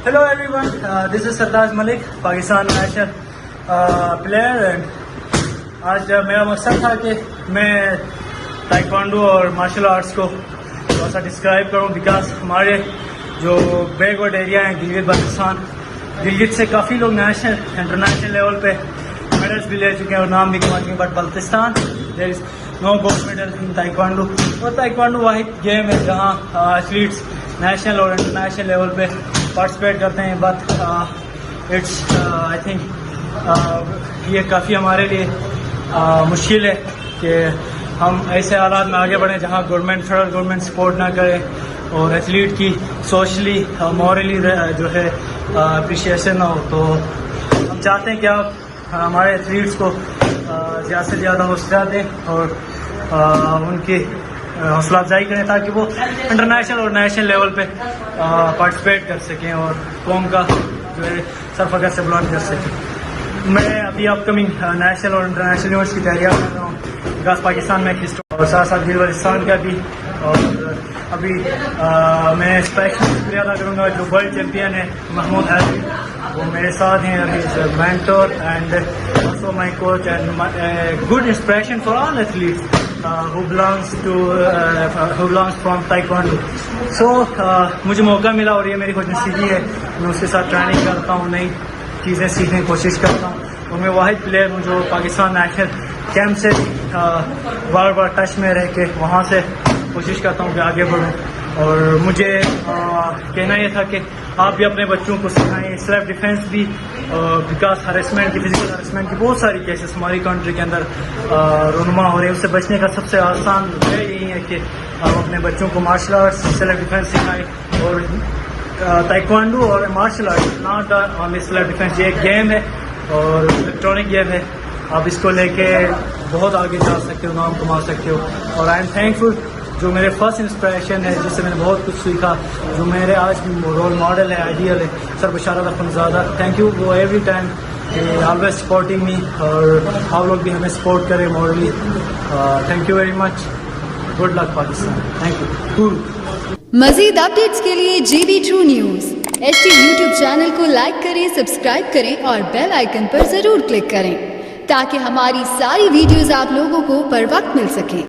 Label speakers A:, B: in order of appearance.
A: Hello everyone, this is Sartaj Malik, Pakistan national player. آج میرا مقصد تھا کہ میں تائیکوانڈو اور مارشل آرٹس کو تھوڑا سا ڈسکرائب کروں، بیکاز ہمارے جو بیک ورڈ ایریا ہیں گلگت بلتستان، گلگت سے کافی لوگ نیشنل انٹرنیشنل لیول پہ میڈلس بھی لے چکے ہیں اور نام بھی کما چکے ہیں، but Baltistan there is no gold medal in taekwondo. اور تائیکوانڈو واحد گیم ہے جہاں ایتھلیٹس نیشنل اور انٹرنیشنل لیول پہ پارٹیسپیٹ کرتے ہیں. بٹ اٹس آئی تھنک یہ کافی ہمارے لیے مشکل ہے کہ ہم ایسے حالات میں آگے بڑھیں جہاں فیڈرل گورنمنٹ سپورٹ نہ کرے اور ایتھلیٹ کی سوشلی مورلی جو ہے اپریشیشن نہ ہو. تو ہم چاہتے ہیں کہ آپ ہمارے ایتھلیٹس کو زیادہ سے زیادہ حوصلہ دیں اور ان کی حوصلہ افزائی کریں تاکہ وہ انٹرنیشنل اور نیشنل لیول پہ پارٹیسپیٹ کر سکیں اور قوم کا جو ہے سر فخر سے بلند کر سکیں. میں ابھی اپ کمنگ نیشنل اور انٹرنیشنل ایونٹس کی تیاریاں کر رہا ہوں، بیکاز پاکستان میں اور ساتھ ساتھ گلگت بلتستان کا بھی. اور ابھی میں اسپیشل شکریہ ادا کروں گا جو ورلڈ چیمپئن ہے محمود حیدری، وہ میرے ساتھ ہیں ابھی mentor and also my coach and good inspiration for all athletes who belongs from Taekwondo. So مجھے موقع ملا اور یہ میری خوش نصیبی ہے، میں اس کے ساتھ ٹریننگ کرتا ہوں، نئی چیزیں سیکھنے کی کوشش کرتا ہوں. اور میں واحد پلیئر ہوں جو پاکستان نیشنل کیمپ سے بار بار ٹچ میں رہ کے وہاں سے کوشش کرتا ہوں کہ آگے بڑھوں. اور مجھے کہنا یہ تھا کہ آپ بھی اپنے بچوں کو سکھائیں سیلف ڈیفینس بھی، بیکاز ہریسمنٹ کی فزیکل ہریسمنٹ کی بہت ساری کیسز ہماری کنٹری کے اندر رونما ہو رہے ہیں. اس سے بچنے کا سب سے آسان ہے یہی ہے کہ آپ اپنے بچوں کو مارشل آرٹس سیلف ڈیفینس سکھائیں. اور تائیکوانڈو اور martial arts not only self defence, یہ ایک گیم ہے اور الیکٹرانک گیم ہے. آپ اس کو لے کے بہت آگے جا سکتے ہو، نام کما سکتے ہو. اور آئی ایم تھینک فل جو میرے فرسٹ انسپریشن ہے، جس سے میں نے بہت کچھ سیکھا، جو میرے آج رول ماڈل ہے، آئیڈیل ہے، سر بشارت اخنزادہ. تھینک یو وہ ایوری ٹائم آلویز سپورٹنگ می، اور آپ لوگ بھی ہمیں سپورٹ کریں morally. Thank you very much. Good luck Pakistan. Thank you.
B: مزید اپڈیٹس کے لیے GB2 news HT YouTube channel کو لائک کریں، سبسکرائب کریں اور بیل آئیکن پر ضرور کلک کریں تاکہ ہماری ساری ویڈیوز آپ لوگوں کو پر وقت مل سکیں.